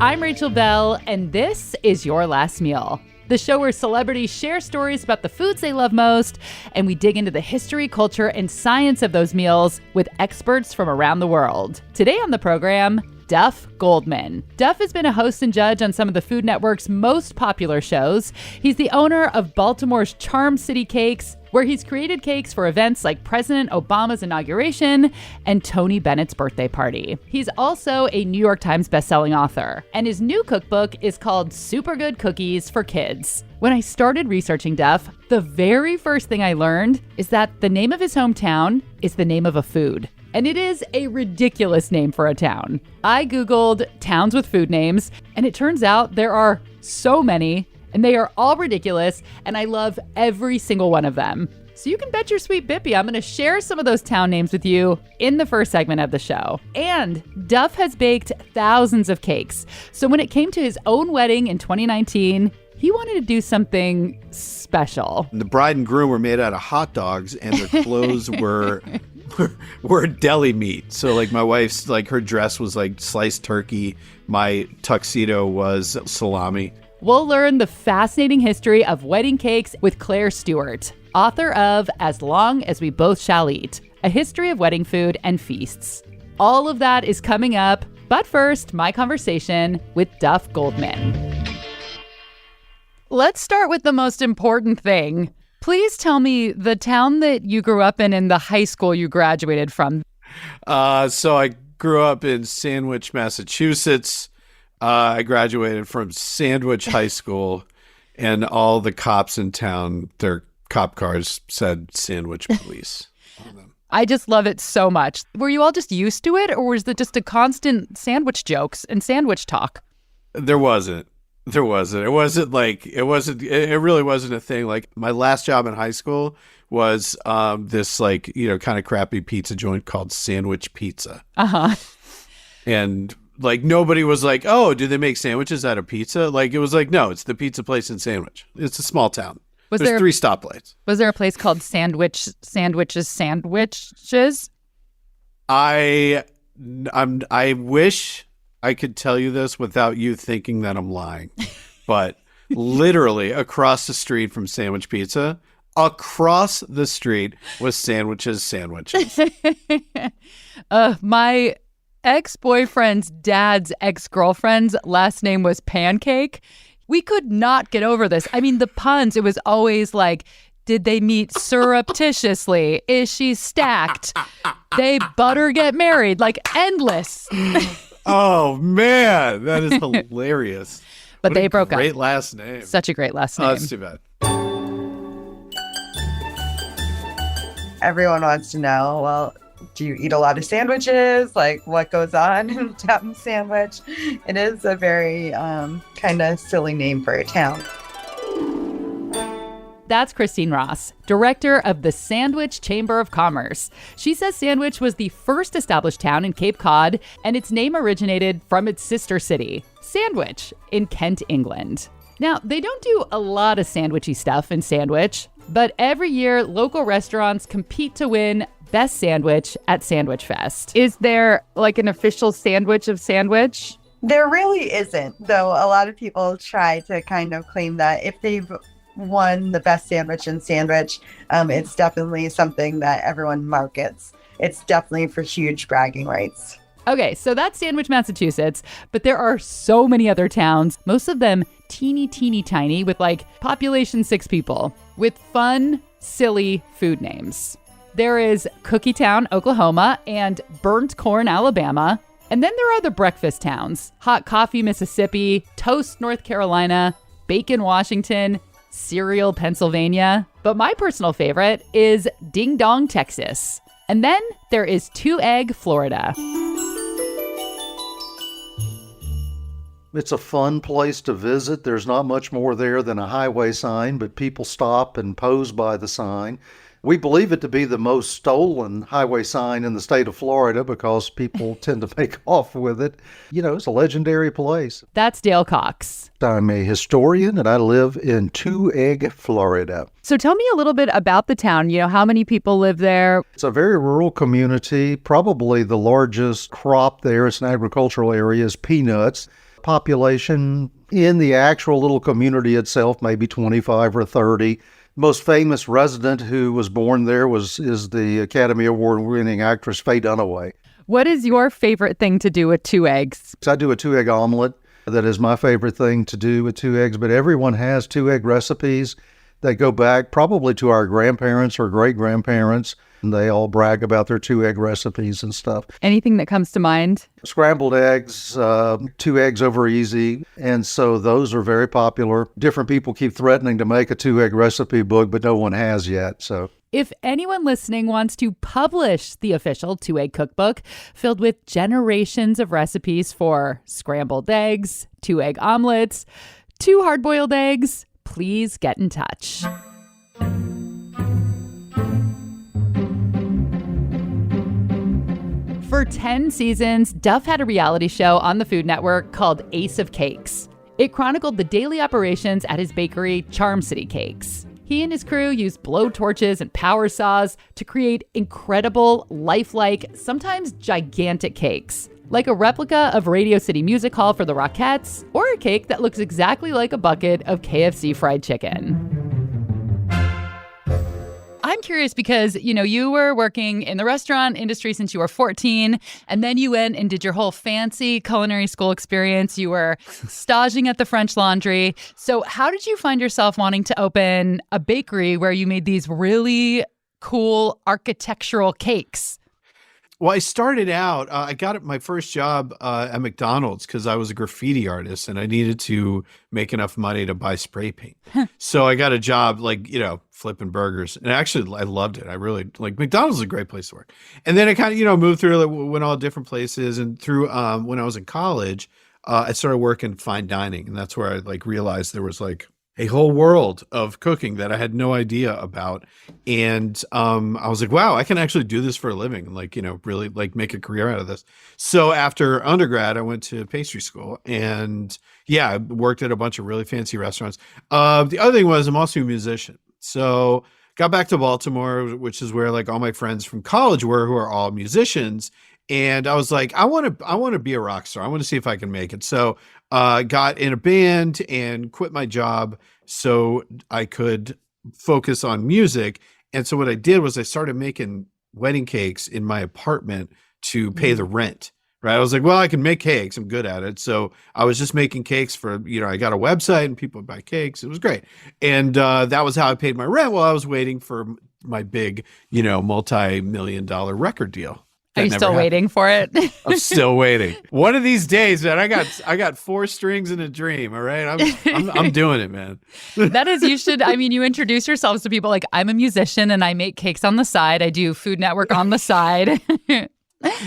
I'm Rachel Bell, and this is Your Last Meal, the show where celebrities share stories about the foods they love most, and we dig into the history, culture, and science of those meals with experts from around the world. Today on the program, Duff Goldman. Duff has been a host and judge on some of the Food Network's most popular shows. He's the owner of Baltimore's Charm City Cakes, where he's created cakes for events like President Obama's inauguration and Tony Bennett's birthday party. He's also a New York Times bestselling author, and his new cookbook is called Super Good Cookies for Kids. When I started researching Duff, the very first thing I learned is that the name of his hometown is the name of a food. And it is a ridiculous name for a town. I Googled towns with food names, and it turns out there are so many, and they are all ridiculous, and I love every single one of them. So you can bet your sweet Bippy I'm going to share some of those town names with you in the first segment of the show. And Duff has baked thousands of cakes. So when it came to his own wedding in 2019, he wanted to do something special. The bride and groom were made out of hot dogs, and their clothes were deli meat. So like my wife's, like her dress was like sliced turkey. My tuxedo was salami. We'll learn the fascinating history of wedding cakes with Claire Stewart, author of As Long as We Both Shall Eat, A History of Wedding Food and Feasts. All of that is coming up. But first, my conversation with Duff Goldman. Let's start with the most important thing. Please tell me the town that you grew up in and the high school you graduated from. So I grew up in Sandwich, Massachusetts. I graduated from Sandwich High School, and all the cops in town, their cop cars said Sandwich Police on them. I just love it so much. Were you all just used to it, or was it just a constant sandwich jokes and sandwich talk? There wasn't. It really wasn't a thing. Like my last job in high school was this like, kind of crappy pizza joint called Sandwich Pizza. Uh-huh. And like nobody was like, oh, do they make sandwiches out of pizza? Like it was like, no, it's the pizza place in Sandwich. It's a small town. There's 3 stoplights. Was there a place called Sandwiches? I wish I could tell you this without you thinking that I'm lying, but literally across the street from Sandwich Pizza, across the street was Sandwiches. My ex-boyfriend's dad's ex-girlfriend's last name was Pancake. We could not get over this. I mean, the puns, it was always like, did they meet surreptitiously? Is she stacked? They butter get married, like endless. Oh, man, that is hilarious. But they broke up. Great last name. Such a great last name. Oh, that's too bad. Everyone wants to know, well, do you eat a lot of sandwiches? Like, what goes on in a town sandwich? It is a very kind of silly name for a town. That's Christine Ross, director of the Sandwich Chamber of Commerce. She says Sandwich was the first established town in Cape Cod, and its name originated from its sister city, Sandwich, in Kent, England. Now, they don't do a lot of sandwichy stuff in Sandwich, but every year, local restaurants compete to win Best Sandwich at Sandwich Fest. Is there like an official sandwich of Sandwich? There really isn't, though a lot of people try to kind of claim that if they've won the best sandwich in Sandwich, it's definitely something that everyone markets. It's definitely for huge bragging rights. Okay, so that's Sandwich, Massachusetts, but there are so many other towns, most of them teeny tiny with like population 6 people, with fun, silly food names. There is Cookie Town, Oklahoma, and Burnt Corn, Alabama. And then there are the breakfast towns, Hot Coffee, Mississippi, Toast, North Carolina, Bacon, Washington, Cereal, Pennsylvania. But my personal favorite is Ding Dong, Texas. And then there is Two Egg, Florida. It's a fun place to visit. There's not much more there than a highway sign, but people stop and pose by the sign. We believe it to be the most stolen highway sign in the state of Florida because people tend to make off with it. It's a legendary place. That's Dale Cox. I'm a historian and I live in Two Egg, Florida. So tell me a little bit about the town. How many people live there? It's a very rural community. Probably the largest crop there, it's an agricultural area, is peanuts. Population in the actual little community itself, maybe 25 or 30. Most famous resident who was born there is the Academy Award-winning actress Faye Dunaway. What is your favorite thing to do with 2 eggs? So I do a 2-egg omelet. That is my favorite thing to do with 2 eggs, but everyone has 2-egg recipes that go back probably to our grandparents or great-grandparents. And they all brag about their 2-egg recipes and stuff. Anything that comes to mind? Scrambled eggs, 2 eggs over easy. And so those are very popular. Different people keep threatening to make a 2-egg recipe book, but no one has yet. So If anyone listening wants to publish the official 2-egg cookbook filled with generations of recipes for scrambled eggs, 2-egg omelets, 2 hard-boiled eggs, please get in touch. For 10 seasons, Duff had a reality show on the Food Network called Ace of Cakes. It chronicled the daily operations at his bakery, Charm City Cakes. He and his crew used blow torches and power saws to create incredible, lifelike, sometimes gigantic cakes, like a replica of Radio City Music Hall for the Rockettes, or a cake that looks exactly like a bucket of KFC fried chicken. I'm curious because, you were working in the restaurant industry since you were 14, and then you went and did your whole fancy culinary school experience. You were staging at the French Laundry. So how did you find yourself wanting to open a bakery where you made these really cool architectural cakes? Well, I started out, I got my first job at McDonald's because I was a graffiti artist and I needed to make enough money to buy spray paint. So I got a job flipping burgers. And actually, I loved it. I really, McDonald's is a great place to work. And then I kind of, moved through, went all different places. And through, when I was in college, I started working fine dining. And that's where I realized there was a whole world of cooking that I had no idea about. And I was like, wow, I can actually do this for a living and really make a career out of this. So after undergrad, I went to pastry school and I worked at a bunch of really fancy restaurants. The other thing was I'm also a musician. So got back to Baltimore, which is where all my friends from college were, who are all musicians. And I was like, I want to be a rock star. I want to see if I can make it. So got in a band and quit my job so I could focus on music. And so what I did was I started making wedding cakes in my apartment to pay the rent. Right. I was like, well, I can make cakes. I'm good at it. So I was just making cakes for, I got a website and people would buy cakes. It was great. And that was how I paid my rent while I was waiting for my big, multi-million-dollar record deal. Are you still waiting for it? I'm still waiting. One of these days, man, I got 4 strings and a dream. All right. I'm doing it, man. That is, you introduce yourselves to people like, I'm a musician and I make cakes on the side. I do Food Network on the side.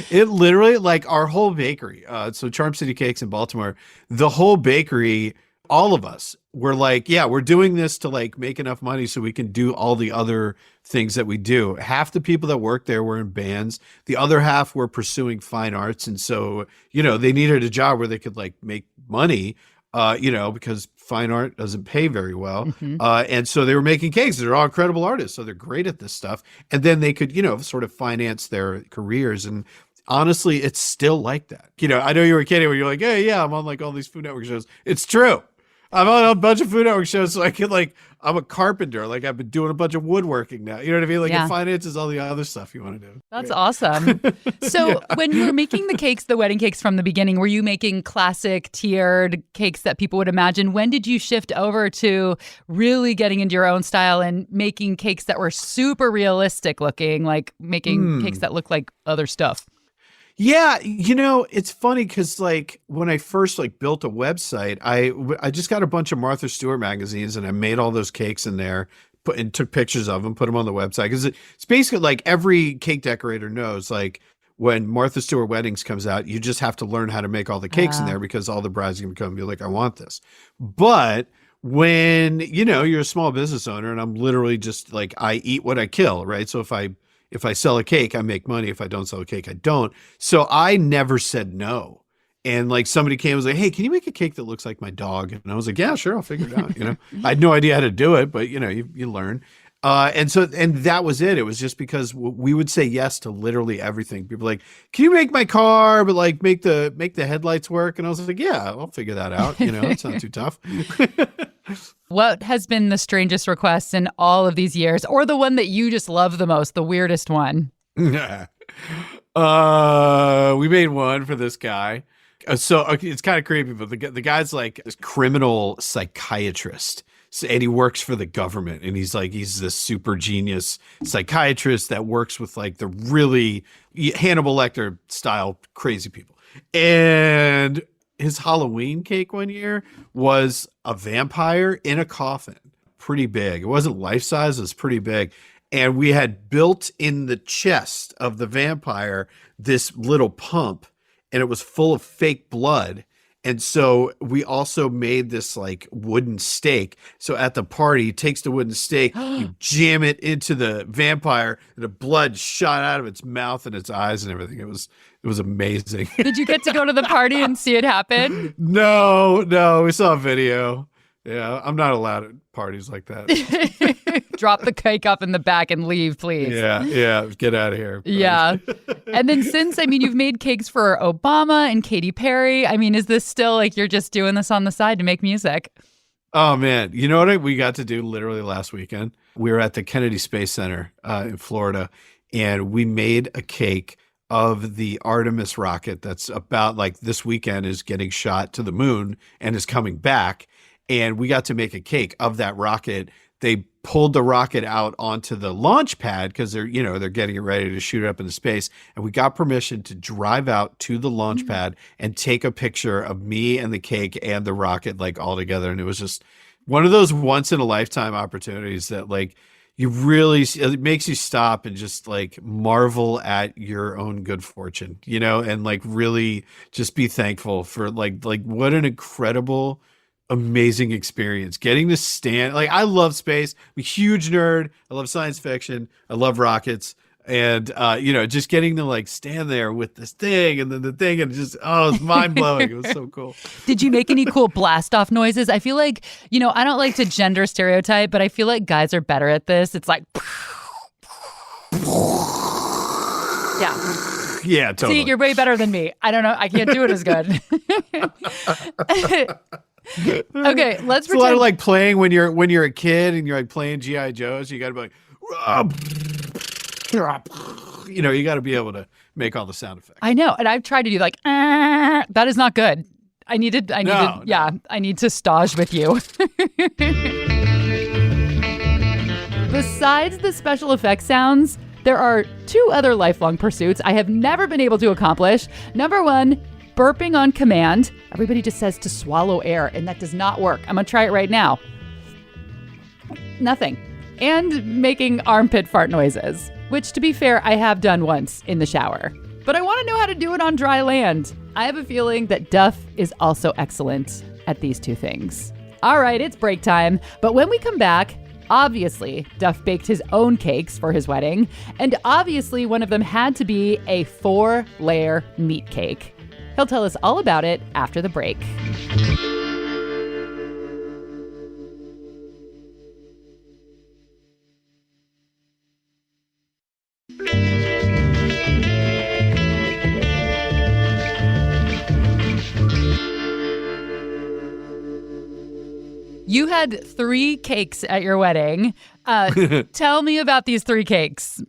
It literally, our whole bakery, so Charm City Cakes in Baltimore, the whole bakery, all of us were we're doing this to make enough money so we can do all the other things that we do. Half the people that worked there were in bands. The other half were pursuing fine arts. And so, they needed a job where they could make money, because fine art doesn't pay very well. Mm-hmm. And so they were making cakes. They're all incredible artists. So they're great at this stuff. And then they could, sort of finance their careers. And honestly, it's still like that. I know you were kidding when you're like, hey, yeah, I'm on all these Food Network shows. It's true. I'm on a bunch of Food Network shows, so I can I'm a carpenter. I've been doing a bunch of woodworking now. You know what I mean? It finances all the other stuff you want to do. That's awesome. So when you were making the cakes, the wedding cakes from the beginning, were you making classic tiered cakes that people would imagine? When did you shift over to really getting into your own style and making cakes that were super realistic looking, making cakes that look like other stuff? Yeah, it's funny because when I first built a website, I just got a bunch of Martha Stewart magazines and I made all those cakes in there, and took pictures of them, put them on the website because it's basically every cake decorator knows when Martha Stewart Weddings comes out, you just have to learn how to make all the cakes in there because all the brides are going to come and be like, I want this. But when you're a small business owner and I'm literally just I eat what I kill, right? So if I sell a cake, I make money. If I don't sell a cake, I don't. So I never said no. And somebody came and was like, hey, can you make a cake that looks like my dog? And I was like, yeah, sure. I'll figure it out. I had no idea how to do it, but you learn. And that was it. It was just because we would say yes to literally everything. People were like, can you make my car, but like make the headlights work? And I was like, yeah, I'll figure that out. It's not too tough. What has been the strangest request in all of these years, or the one that you just love the most, the weirdest one? We made one for this guy. So it's kind of creepy, but the guy's like this criminal psychiatrist. And he works for the government, and he's this super genius psychiatrist that works with like the really Hannibal Lecter style crazy people. And his Halloween cake one year was a vampire in a coffin, pretty big. It wasn't life size, it was pretty big. And we had built in the chest of the vampire this little pump, and it was full of fake blood. And so we also made this like wooden stake. So at the party, he takes the wooden stake, you jam it into the vampire, and the blood shot out of its mouth and its eyes and everything. It was amazing. Did you get to go to the party and see it happen? No, we saw a video. Yeah, I'm not allowed at parties like that. Drop the cake up in the back and leave, please. Yeah, get out of here. Yeah. And then you've made cakes for Obama and Katy Perry. I mean, is this still like you're just doing this on the side to make music? Oh, man. You know what we got to do literally last weekend? We were at the Kennedy Space Center in Florida, and we made a cake of the Artemis rocket that's about like this weekend is getting shot to the moon and is coming back. And we got to make a cake of that rocket. They pulled the rocket out onto the launch pad because they're getting it ready to shoot it up into space. And we got permission to drive out to the launch pad and take a picture of me and the cake and the rocket like all together. And it was just one of those once in a lifetime opportunities that like it makes you stop and just like marvel at your own good fortune, and like really just be thankful for like what an incredible amazing experience getting to stand. Like, I love space. I'm a huge nerd. I love science fiction. I love rockets. And, just getting to like stand there with this thing and then the thing and just, it's mind blowing. It was so cool. Did you make any cool blast off noises? I feel like, I don't like to gender stereotype, but I feel like guys are better at this. It's like, yeah. Yeah, totally. See, you're way better than me. I don't know. I can't do it as good. Okay, let's pretend. A lot of like playing when you're a kid and you're like playing G.I. Joes. You got to be like, you got to be able to make all the sound effects. I know, and I've tried to do like, that is not good. I need to stage with you. Besides the special effects sounds, there are two other lifelong pursuits I have never been able to accomplish. Number one, burping on command. Everybody just says to swallow air, and that does not work. I'm going to try it right now. Nothing. And making armpit fart noises, which, to be fair, I have done once in the shower. But I want to know how to do it on dry land. I have a feeling that Duff is also excellent at these two things. All right, it's break time. But when we come back, obviously, Duff baked his own cakes for his wedding. And obviously, one of them had to be a 4-layer meat cake. He'll tell us all about it after the break. You had 3 cakes at your wedding. Tell me about these 3 cakes.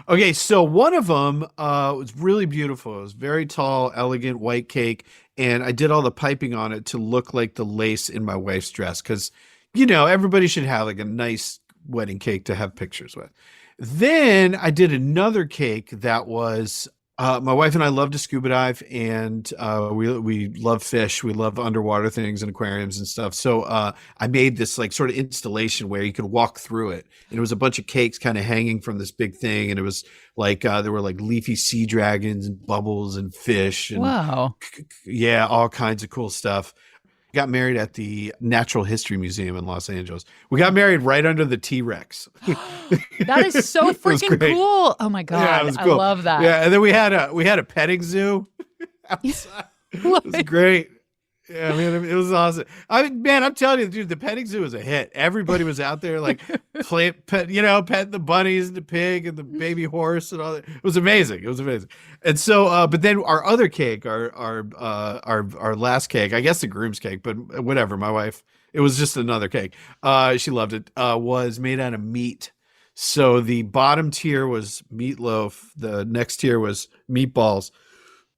Okay, so one of them was really beautiful. It was very tall, elegant white cake, and I did all the piping on it to look like the lace in my wife's dress because, everybody should have like a nice wedding cake to have pictures with. Then I did another cake that was my wife and I love to scuba dive, and we love fish. We love underwater things and aquariums and stuff. So I made this like sort of installation where you could walk through it, and it was a bunch of cakes kind of hanging from this big thing, and it was like there were like leafy sea dragons and bubbles and fish. And, wow. Yeah, all kinds of cool stuff. Got married at the Natural History Museum in Los Angeles. We got married right under the T-Rex. That is so freaking cool. Oh my God. Yeah, it was cool. I love that. Yeah, and then we had a petting zoo outside. It was great. Yeah, man, it was awesome. Man, I'm telling you, dude, the petting zoo was a hit. Everybody was out there, like, petting the bunnies and the pig and the baby horse and all that. It was amazing. It was amazing. And so, but then our other cake, our last cake, I guess the groom's cake, but whatever. My wife, it was just another cake. She loved it. Was made out of meat. So the bottom tier was meatloaf. The next tier was meatballs.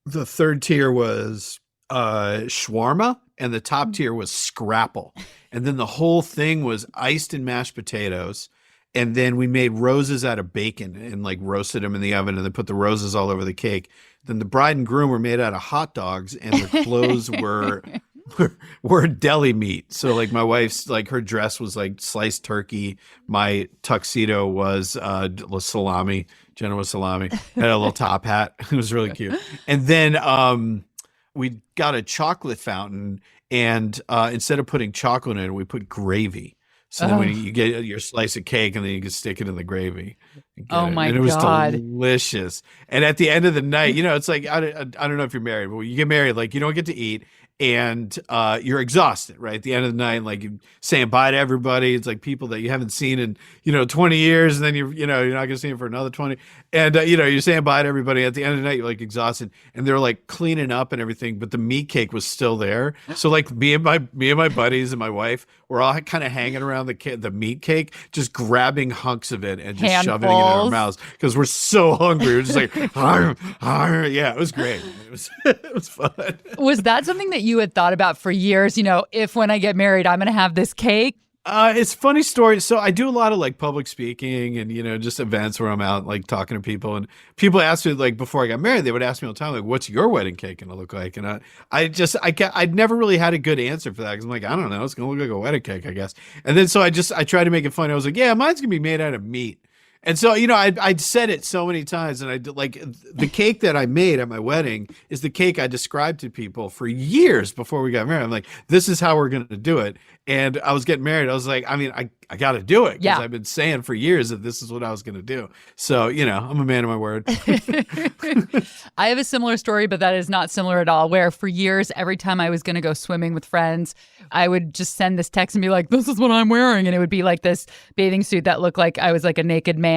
The third tier was shawarma, and the top tier was scrapple. And then the whole thing was iced and mashed potatoes. And then we made roses out of bacon and like roasted them in the oven and then put the roses all over the cake. Then the bride and groom were made out of hot dogs and their clothes were deli meat. So like my wife's, like, her dress was like sliced turkey. My tuxedo was salami, Genoa salami. Had a little top hat. It was really cute. And then we got a chocolate fountain, and instead of putting chocolate in it, we put gravy. So then when you get your slice of cake, and then you can stick it in the gravy. Oh my And it was God. delicious. And at the end of the night, it's like, I don't know if you're married, but when you get married, like, you don't get to eat, and you're exhausted, right? At the end of the night, like, you're saying bye to everybody. It's like people that you haven't seen in 20 years, and then you're not gonna see them for another 20, and you're saying bye to everybody. At the end of the night, you're like exhausted, and they're like cleaning up and everything, but the meat cake was still there. So like me and my buddies and my wife were all kind of hanging around the meat cake, just grabbing hunks of it and just shoving it in our Handfuls. mouths because we're so hungry. We're just like, yeah, it was great. It was fun. Was that something that you had thought about for years? If when I get married, I'm going to have this cake? It's a funny story. So I do a lot of like public speaking and, just events where I'm out like talking to people, and people ask me, like, before I got married, they would ask me all the time, like, what's your wedding cake going to look like? And I'd never really had a good answer for that. Cause I'm like, I don't know. It's going to look like a wedding cake, I guess. And then, so I tried to make it funny. I was like, yeah, mine's going to be made out of meat. And so, I'd said it so many times, and I did, like, the cake that I made at my wedding is the cake I described to people for years before we got married. I'm like, this is how we're going to do it. And I was getting married. I was like, I got to do it, because Yeah. I've been saying for years that this is what I was going to do. So, I'm a man of my word. I have a similar story, but that is not similar at all, where for years, every time I was going to go swimming with friends, I would just send this text and be like, this is what I'm wearing. And it would be like this bathing suit that looked like I was like a naked man.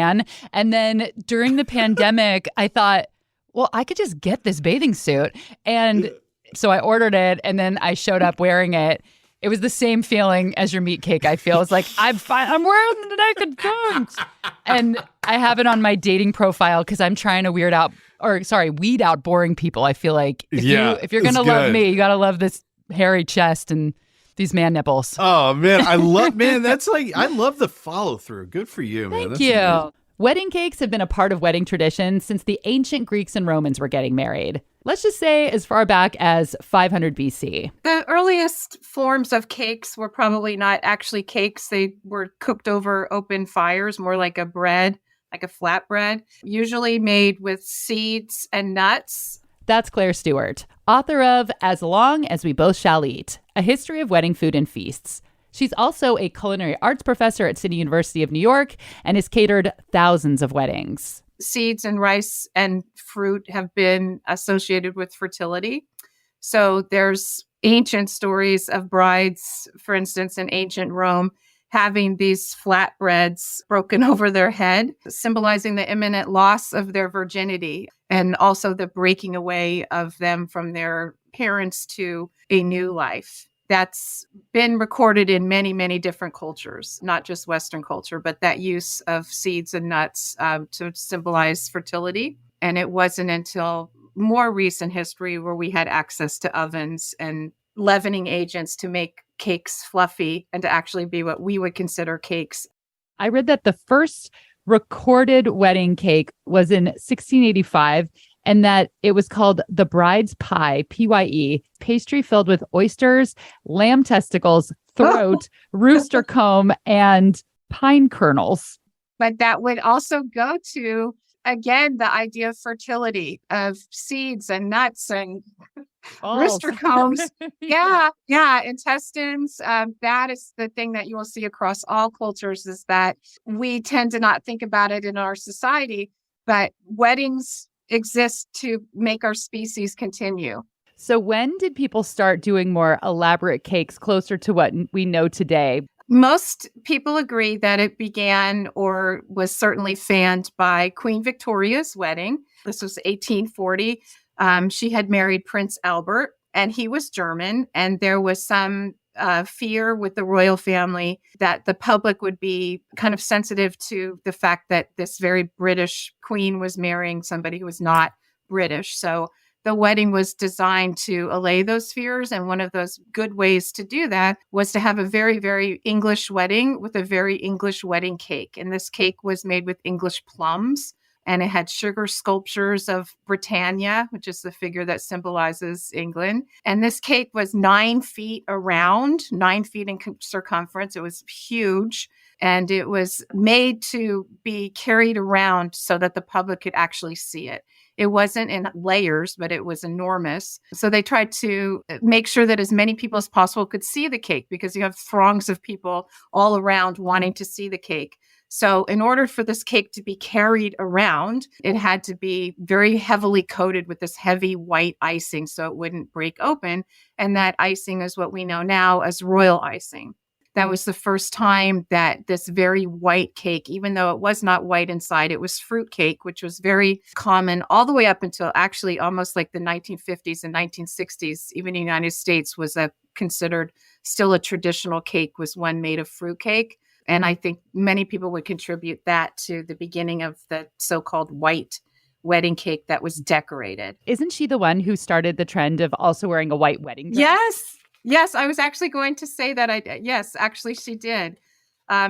And then during the pandemic, I thought, well, I could just get this bathing suit. And so I ordered it, and then I showed up wearing it. It was the same feeling as your meat cake, I feel. It's like, I'm wearing the naked pants. And I have it on my dating profile because I'm trying to weed out boring people. I feel like if you're going to love me, you got to love this hairy chest and these man nipples. Oh, man. I love the follow through. Good for you, man. Thank you. Wedding cakes have been a part of wedding tradition since the ancient Greeks and Romans were getting married. Let's just say as far back as 500 BC. The earliest forms of cakes were probably not actually cakes. They were cooked over open fires, more like a bread, like a flatbread, usually made with seeds and nuts. That's Claire Stewart, author of As Long as We Both Shall Eat, A History of Wedding Food and Feasts. She's also a culinary arts professor at City University of New York and has catered thousands of weddings. Seeds and rice and fruit have been associated with fertility. So there's ancient stories of brides, for instance, in ancient Rome, having these flatbreads broken over their head, symbolizing the imminent loss of their virginity and also the breaking away of them from their parents to a new life. That's been recorded in many, many different cultures, not just Western culture, but that use of seeds and nuts to symbolize fertility. And it wasn't until more recent history where we had access to ovens and leavening agents to make cakes fluffy and to actually be what we would consider cakes. I read that the first recorded wedding cake was in 1685, and that it was called the bride's pie, Pye, pastry filled with oysters, lamb testicles, throat, rooster comb, and pine kernels. But that would also go to, again, the idea of fertility, of seeds and nuts and rooster combs. Yeah. Intestines. That is the thing that you will see across all cultures, is that we tend to not think about it in our society, but weddings exist to make our species continue. So when did people start doing more elaborate cakes closer to what we know today? Most people agree that it began or was certainly fanned by Queen Victoria's wedding. This was 1840. She had married Prince Albert, and he was German. And there was some fear with the royal family that the public would be kind of sensitive to the fact that this very British queen was marrying somebody who was not British. So the wedding was designed to allay those fears. And one of those good ways to do that was to have a very, very English wedding with a very English wedding cake. And this cake was made with English plums. And it had sugar sculptures of Britannia, which is the figure that symbolizes England. And this cake was 9 feet around, 9 feet in circumference. It was huge. And it was made to be carried around so that the public could actually see it. It wasn't in layers, but it was enormous. So they tried to make sure that as many people as possible could see the cake, because you have throngs of people all around wanting to see the cake. So in order for this cake to be carried around, it had to be very heavily coated with this heavy white icing so it wouldn't break open. And that icing is what we know now as royal icing. That was the first time that this very white cake, even though it was not white inside, it was fruit cake, which was very common all the way up until actually almost like the 1950s and 1960s. Even the United States was considered still a traditional cake, was one made of fruit cake. And I think many people would contribute that to the beginning of the so-called white wedding cake that was decorated. Isn't she the one who started the trend of also wearing a white wedding dress? Yes. Yes, I was actually going to say that. Yes, actually, she did.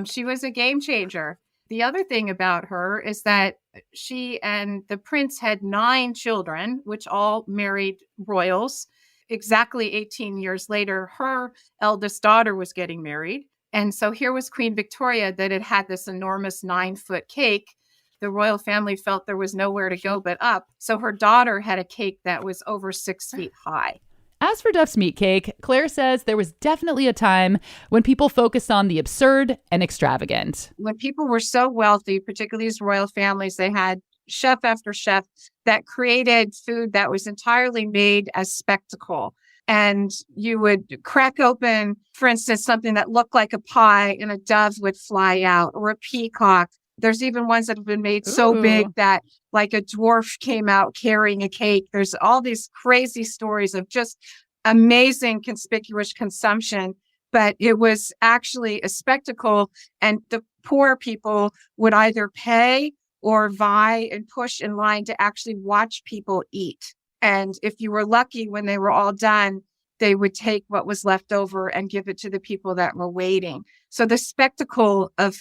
She was a game changer. The other thing about her is that she and the prince had 9 children, which all married royals. Exactly 18 years later, her eldest daughter was getting married. And so here was Queen Victoria that had this enormous 9-foot cake. The royal family felt there was nowhere to go but up. So her daughter had a cake that was over 6 feet high. As for Duff's meat cake, Claire says there was definitely a time when people focused on the absurd and extravagant. When people were so wealthy, particularly these royal families, they had chef after chef that created food that was entirely made as spectacle. And you would crack open, for instance, something that looked like a pie and a dove would fly out, or a peacock. There's even ones that have been made so big that like a dwarf came out carrying a cake. There's all these crazy stories of just amazing conspicuous consumption, but it was actually a spectacle. And the poor people would either pay or vie and push in line to actually watch people eat. And if you were lucky, when they were all done, they would take what was left over and give it to the people that were waiting. So the spectacle of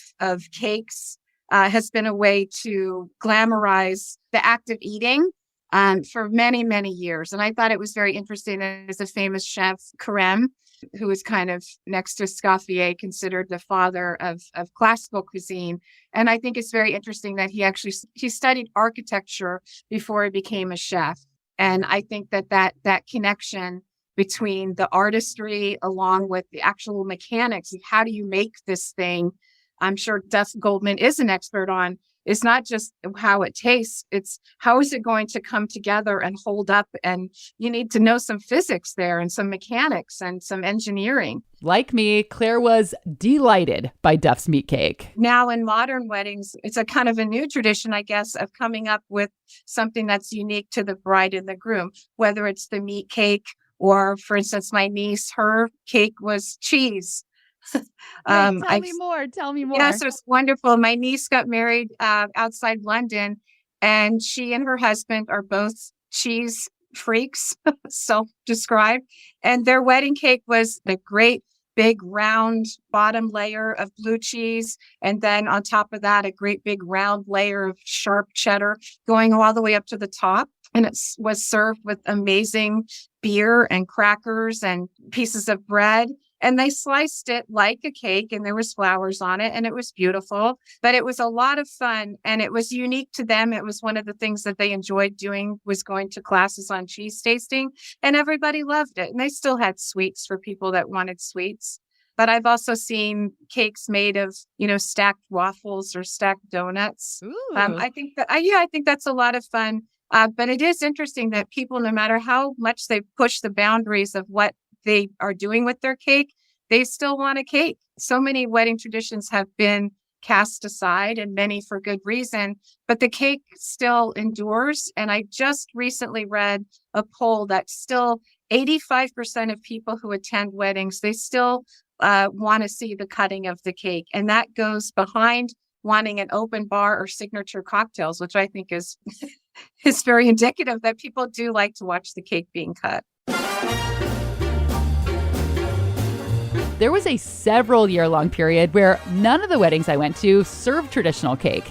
cakes has been a way to glamorize the act of eating for many, many years. And I thought it was very interesting. There's a famous chef, Carême, who was kind of next to Escoffier, considered the father of classical cuisine. And I think it's very interesting that he studied architecture before he became a chef. And I think that connection between the artistry along with the actual mechanics of how do you make this thing, I'm sure Duff Goldman is an expert on. It's not just how it tastes, it's how is it going to come together and hold up. And you need to know some physics there and some mechanics and some engineering. Like me, Claire was delighted by Duff's meat cake. Now in modern weddings, it's a kind of a new tradition, I guess, of coming up with something that's unique to the bride and the groom, whether it's the meat cake or, for instance, my niece, her cake was cheese. Tell me more. Yes, it's wonderful. My niece got married outside London, and she and her husband are both cheese freaks, self-described. And their wedding cake was a great big round bottom layer of blue cheese. And then on top of that, a great big round layer of sharp cheddar going all the way up to the top. And it was served with amazing beer and crackers and pieces of bread. And they sliced it like a cake, and there was flowers on it, and it was beautiful. But it was a lot of fun, and it was unique to them. It was one of the things that they enjoyed doing, was going to classes on cheese tasting, and everybody loved it. And they still had sweets for people that wanted sweets. But I've also seen cakes made of, stacked waffles or stacked donuts. I think that's a lot of fun. But it is interesting that people, no matter how much they push the boundaries of what they are doing with their cake, they still want a cake. So many wedding traditions have been cast aside, and many for good reason, but the cake still endures. And I just recently read a poll that still 85% of people who attend weddings, they still want to see the cutting of the cake. And that goes behind wanting an open bar or signature cocktails, which I think is is very indicative that people do like to watch the cake being cut. There was a several-year-long period where none of the weddings I went to served traditional cake.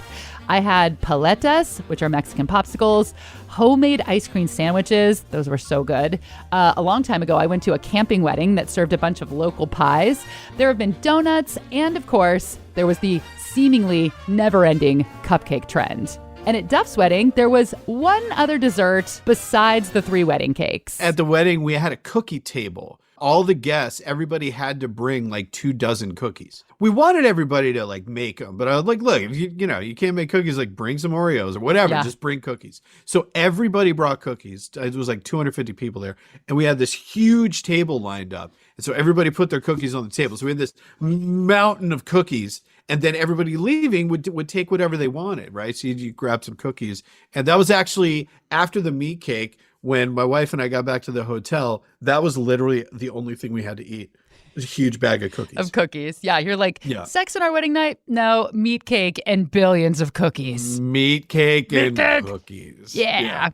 I had paletas, which are Mexican popsicles, homemade ice cream sandwiches. Those were so good. A long time ago, I went to a camping wedding that served a bunch of local pies. There have been donuts, and of course, there was the seemingly never-ending cupcake trend. And at Duff's wedding, there was one other dessert besides the 3 wedding cakes. At the wedding, we had a cookie table. All the guests, everybody had to bring like 24 cookies. We wanted everybody to like make them, but I was like, look, if you can't make cookies, like bring some Oreos or whatever, just bring cookies. So everybody brought cookies. It was like 250 people there. And we had this huge table lined up. And so everybody put their cookies on the table. So we had this mountain of cookies. And then everybody leaving would take whatever they wanted, right? So you grab some cookies. And that was actually after the meat cake. When my wife and I got back to the hotel, that was literally the only thing we had to eat. It was a huge bag of cookies. Yeah, you're like, sex on our wedding night? No, meat cake and billions of cookies. Meat cake and cookies. Yeah.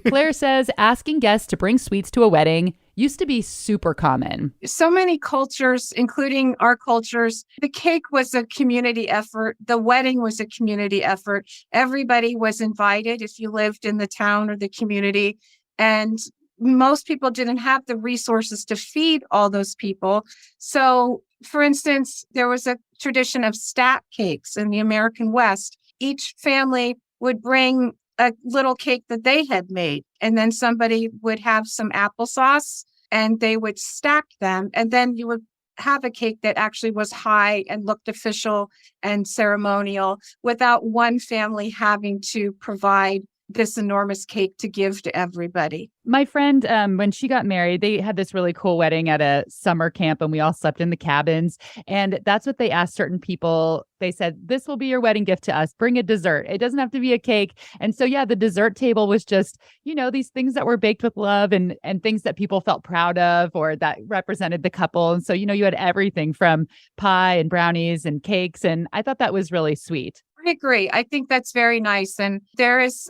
Claire says asking guests to bring sweets to a wedding used to be super common. So many cultures, including our cultures, the cake was a community effort. The wedding was a community effort. Everybody was invited if you lived in the town or the community. And most people didn't have the resources to feed all those people. So, for instance, there was a tradition of stack cakes in the American West. Each family would bring a little cake that they had made, and then somebody would have some applesauce and they would stack them. And then you would have a cake that actually was high and looked official and ceremonial without one family having to provide this enormous cake to give to everybody. My friend, when she got married, they had this really cool wedding at a summer camp and we all slept in the cabins. And that's what they asked certain people. They said, this will be your wedding gift to us. Bring a dessert. It doesn't have to be a cake. And so, yeah, the dessert table was just, these things that were baked with love and things that people felt proud of or that represented the couple. And so, you had everything from pie and brownies and cakes. And I thought that was really sweet. I agree. I think that's very nice. And there is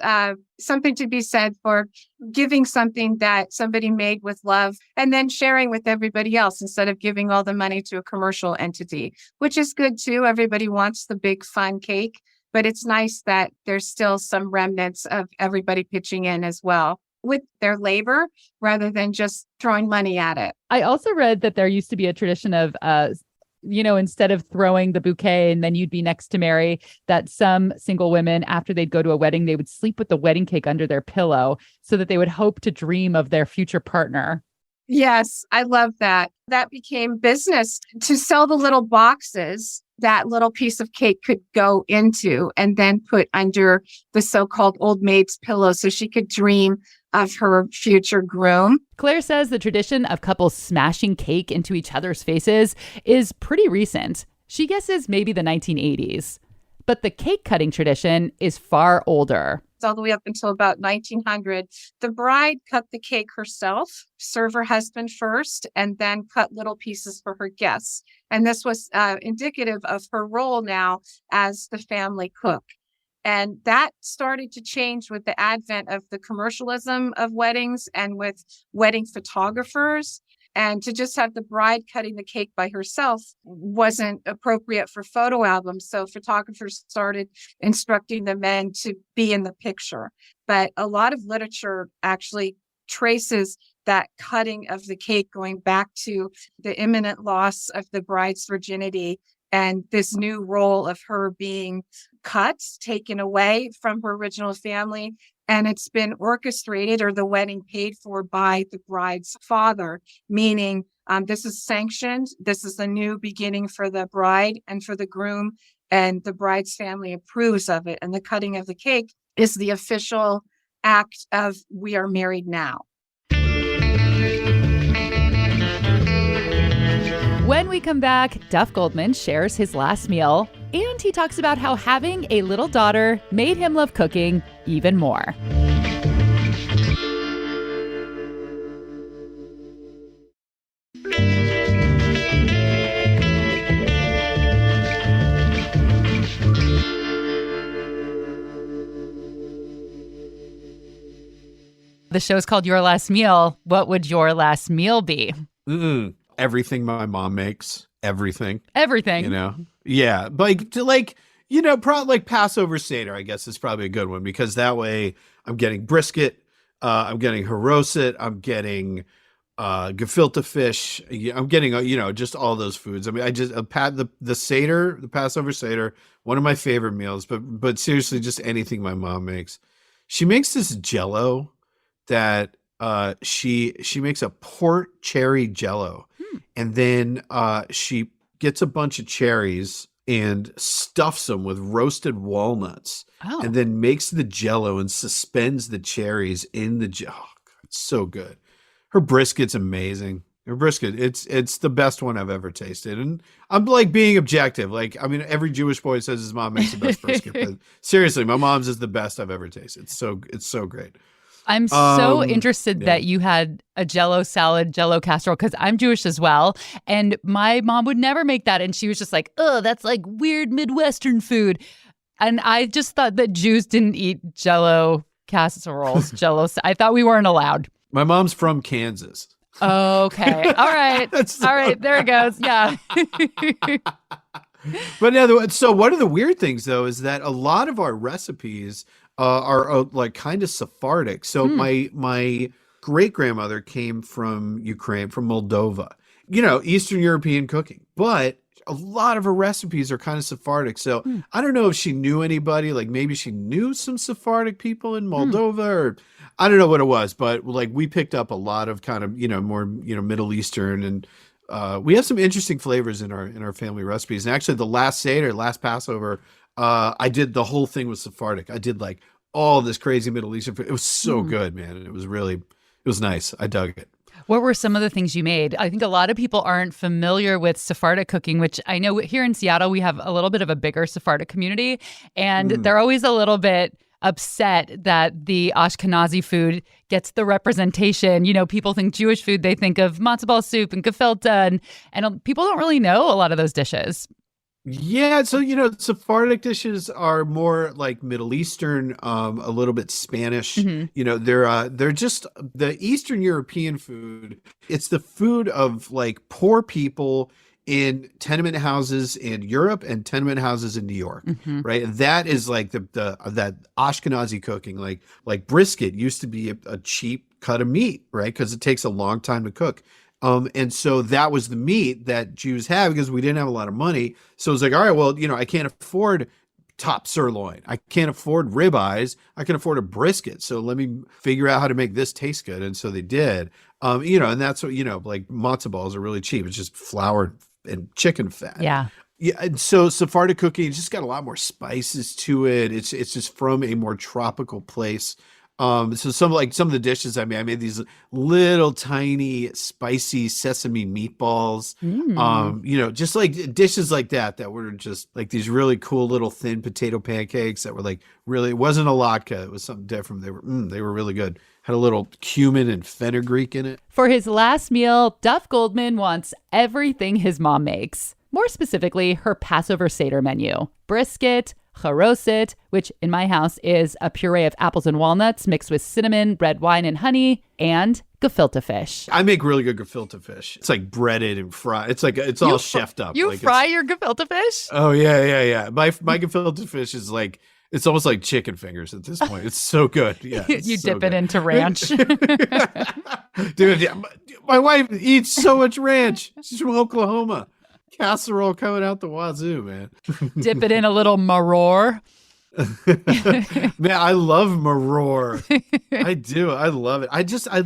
something to be said for giving something that somebody made with love and then sharing with everybody else instead of giving all the money to a commercial entity, which is good too. Everybody wants the big fun cake, but it's nice that there's still some remnants of everybody pitching in as well with their labor rather than just throwing money at it. I also read that there used to be a tradition of instead of throwing the bouquet and then you'd be next to marry, that some single women, after they'd go to a wedding, they would sleep with the wedding cake under their pillow so that they would hope to dream of their future partner. Yes, I love that. That became business to sell the little boxes that little piece of cake could go into and then put under the so-called old maid's pillow so she could dream of her future groom. Claire says the tradition of couples smashing cake into each other's faces is pretty recent. She guesses maybe the 1980s. But the cake cutting tradition is far older. All the way up until about 1900, the bride cut the cake herself, serve her husband first, and then cut little pieces for her guests. And this was indicative of her role now as the family cook. And that started to change with the advent of the commercialism of weddings and with wedding photographers. And to just have the bride cutting the cake by herself wasn't appropriate for photo albums. So photographers started instructing the men to be in the picture. But a lot of literature actually traces that cutting of the cake going back to the imminent loss of the bride's virginity and this new role of her being cut, taken away from her original family. And it's been orchestrated or the wedding paid for by the bride's father, meaning this is sanctioned. This is a new beginning for the bride and for the groom, and the bride's family approves of it. And the cutting of the cake is the official act of we are married now. When we come back, Duff Goldman shares his last meal, and he talks about how having a little daughter made him love cooking even more. The show's called Your Last Meal. What would your last meal be? Everything my mom makes. Everything. Everything. You know? Yeah. But probably like Passover Seder, I guess, is probably a good one, because that way I'm getting brisket, I'm getting haroset, I'm getting gefilte fish, I'm getting, just all those foods. I mean, the Seder, the Passover Seder, one of my favorite meals, but seriously, just anything my mom makes. She makes this Jell-O that she makes a port cherry Jell-O, and then she gets a bunch of cherries and stuffs them with roasted walnuts, and then makes the Jell-O and suspends the cherries in the oh, God, it's so good. Her brisket's amazing. Her brisket, it's the best one I've ever tasted. And I'm like being objective. Like, I mean, every Jewish boy says his mom makes the best brisket, but seriously, my mom's is the best I've ever tasted. It's so great. I'm so interested that you had a Jell-O salad, Jell-O casserole, because I'm Jewish as well. And my mom would never make that. And she was just like, oh, that's like weird Midwestern food. And I just thought that Jews didn't eat Jell-O casseroles, I thought we weren't allowed. My mom's from Kansas. Okay. All right. All right. There it goes. Yeah. But yeah, so one of the weird things, though, is that a lot of our recipes are like kind of Sephardic. So my great grandmother came from Ukraine, from Moldova, Eastern European cooking, but a lot of her recipes are kind of Sephardic. So I don't know if she knew anybody, like maybe she knew some Sephardic people in Moldova, or I don't know what it was, but like we picked up a lot of kind of, more, Middle Eastern, and we have some interesting flavors in our family recipes. And actually the last Passover, I did the whole thing with Sephardic. I did like all this crazy Middle Eastern food. It was so good, man. And it was nice. I dug it. What were some of the things you made? I think a lot of people aren't familiar with Sephardic cooking, which I know here in Seattle, we have a little bit of a bigger Sephardic community. And they're always a little bit upset that the Ashkenazi food gets the representation. People think Jewish food, they think of matzo ball soup and gefilte, and people don't really know a lot of those dishes. Yeah, so Sephardic dishes are more like Middle Eastern, a little bit Spanish. They're just the Eastern European food. It's the food of like poor people in tenement houses in Europe and tenement houses in New York, right? And that is like that Ashkenazi cooking. Like brisket used to be a cheap cut of meat, right? Because it takes a long time to cook. And so that was the meat that Jews had because we didn't have a lot of money. So it's like, all right, well, I can't afford top sirloin. I can't afford ribeyes. I can afford a brisket. So let me figure out how to make this taste good. And so they did. And that's what, like matzo balls are really cheap. It's just flour and chicken fat. Yeah. Yeah. And so Sephardic cooking, it's just got a lot more spices to it. It's just from a more tropical place. So some of the dishes I made these little tiny spicy sesame meatballs, just like dishes like that were just like these really cool little thin potato pancakes that were like really, it wasn't a latke. It was something different. They were really good. Had a little cumin and fenugreek in it. For his last meal, Duff Goldman wants everything his mom makes. More specifically, her Passover Seder menu. Brisket, charoset, which in my house is a puree of apples and walnuts mixed with cinnamon, red wine, and honey, and gefilte fish. I make really good gefilte fish. It's like breaded and fried. It's like it's all chefed up. You fry your gefilte fish? Oh yeah. My gefilte fish is like, it's almost like chicken fingers at this point. It's so good. Yeah, you dip it into ranch. Dude, my wife eats so much ranch. She's from Oklahoma. Casserole coming out the wazoo, man. Dip it in a little maror. Man, I love maror. I do. I love it. I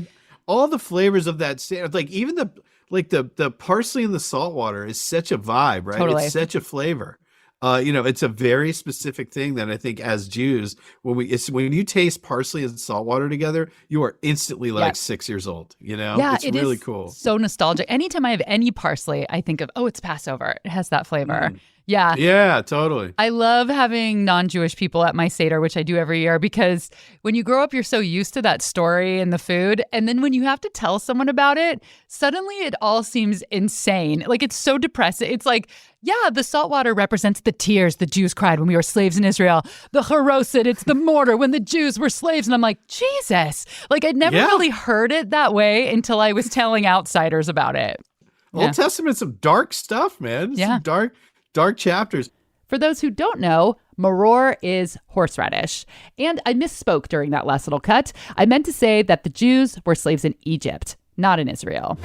all the flavors of that sandwich, like even the parsley and the salt water is such a vibe, right? Totally. It's such a flavor. It's a very specific thing that I think as Jews, when you taste parsley and salt water together, you are instantly like 6 years old. Yeah, it's really cool. So nostalgic. Anytime I have any parsley, I think of, it's Passover. It has that flavor. Mm. Yeah. Yeah, totally. I love having non-Jewish people at my Seder, which I do every year, because when you grow up, you're so used to that story and the food. And then when you have to tell someone about it, suddenly it all seems insane. Like, it's so depressing. It's like, yeah, the salt water represents the tears the Jews cried when we were slaves in Israel. The haroset, it's the mortar when the Jews were slaves. And I'm like, Jesus. Like, I'd never really heard it that way until I was telling outsiders about it. Old Testament's some dark stuff, man. Yeah. Some dark chapters. For those who don't know, maror is horseradish. And I misspoke during that last little cut. I meant to say that the Jews were slaves in Egypt, not in Israel.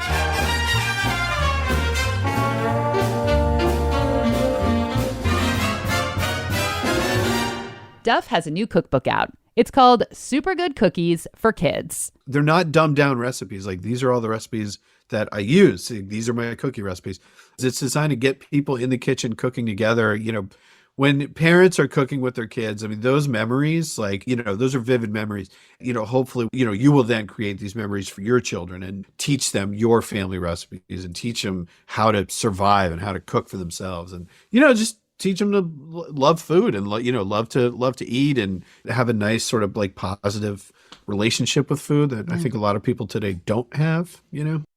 Duff has a new cookbook out. It's called Super Good Cookies for Kids. They're not dumbed down recipes. Like, these are all the recipes that I use. These are my cookie recipes. It's designed to get people in the kitchen cooking together. When parents are cooking with their kids, I mean, those memories, those are vivid memories. Hopefully, you will then create these memories for your children and teach them your family recipes and teach them how to survive and how to cook for themselves. And, just teach them to love food and, love to eat and have a nice sort of like positive relationship with food that I think a lot of people today don't have,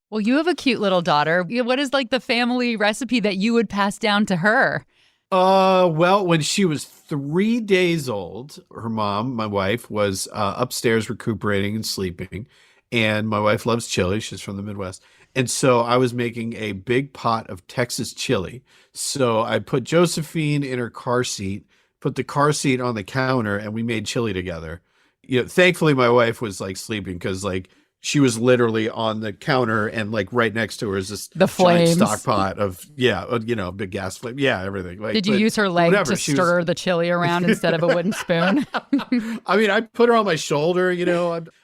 Well, you have a cute little daughter. What is like the family recipe that you would pass down to her? Well, when she was 3 days old, her mom, my wife, was upstairs recuperating and sleeping. And my wife loves chili. She's from the Midwest. And so I was making a big pot of Texas chili. So I put Josephine in her car seat, put the car seat on the counter, and we made chili together. Thankfully, my wife was like sleeping because she was literally on the counter and like right next to her is this the flames stock pot of big gas flame. Yeah, everything. Did you use her leg to stir the chili around instead of a wooden spoon? I mean, I put her on my shoulder,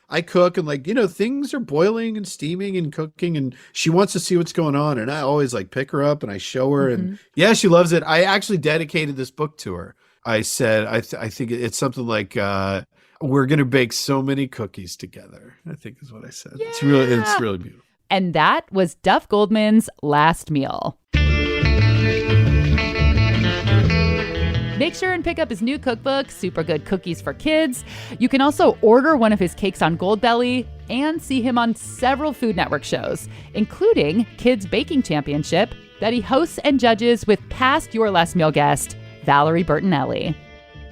I cook and things are boiling and steaming and cooking and she wants to see what's going on. And I always pick her up and I show her and she loves it. I actually dedicated this book to her. I said, I think it's something like, we're going to bake so many cookies together, I think is what I said. Yeah. It's really beautiful. And that was Duff Goldman's last meal. Make sure and pick up his new cookbook, Super Good Cookies for Kids. You can also order one of his cakes on Goldbelly and see him on several Food Network shows, including Kids Baking Championship that he hosts and judges with past Your Last Meal guest, Valerie Bertinelli.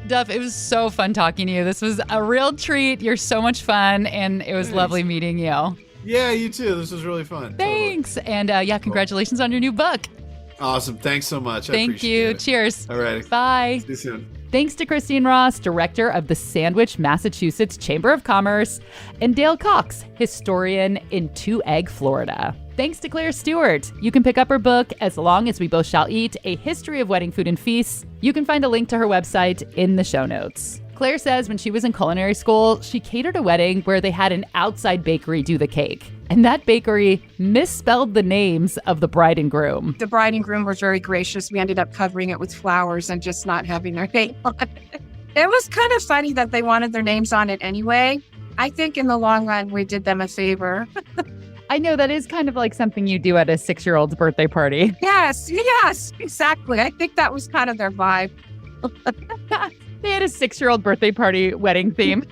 Duff, it was so fun talking to you. This was a real treat. You're so much fun, and it was lovely meeting you. Yeah, you too. This was really fun. Thanks. Totally. And congratulations on your new book. Awesome. Thanks so much. Thank you. It. Cheers. All right. Bye. See you soon. Thanks to Christine Ross, director of the Sandwich, Massachusetts Chamber of Commerce, and Dale Cox, historian in Two Egg, Florida. Thanks to Claire Stewart. You can pick up her book, As Long as We Both Shall Eat, A History of Wedding Food and Feasts. You can find a link to her website in the show notes. Claire says when she was in culinary school, she catered a wedding where they had an outside bakery do the cake. And that bakery misspelled the names of the bride and groom. The bride and groom were very gracious. We ended up covering it with flowers and just not having their name on it. It was kind of funny that they wanted their names on it anyway. I think in the long run, we did them a favor. I know that is kind of like something you do at a 6-year-old's birthday party. Yes, exactly. I think that was kind of their vibe. They had a 6-year-old birthday party wedding theme.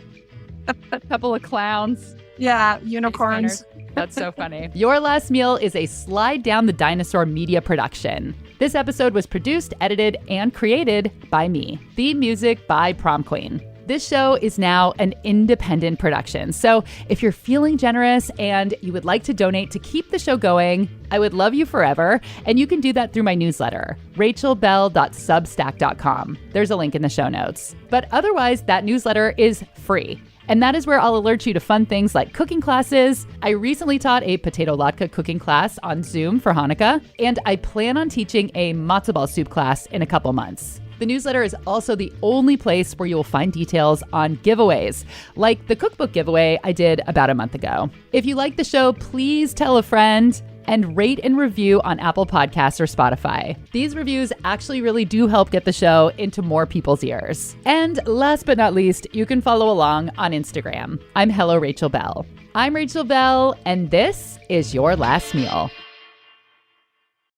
A couple of clowns. Yeah, unicorns. That's so funny. Your Last Meal is a Slide Down the Dinosaur media production. This episode was produced, edited, and created by me. Theme music by Prom Queen. This show is now an independent production. So if you're feeling generous and you would like to donate to keep the show going, I would love you forever. And you can do that through my newsletter, rachelbell.substack.com. There's a link in the show notes. But otherwise, that newsletter is free. And that is where I'll alert you to fun things like cooking classes. I recently taught a potato latke cooking class on Zoom for Hanukkah, and I plan on teaching a matzo ball soup class in a couple months. The newsletter is also the only place where you will find details on giveaways, like the cookbook giveaway I did about a month ago. If you like the show, please tell a friend. and rate and review on Apple Podcasts or Spotify. These reviews actually really do help get the show into more people's ears. And last but not least, you can follow along on Instagram. I'm Hello Rachel Bell. I'm Rachel Bell, and this is Your Last Meal.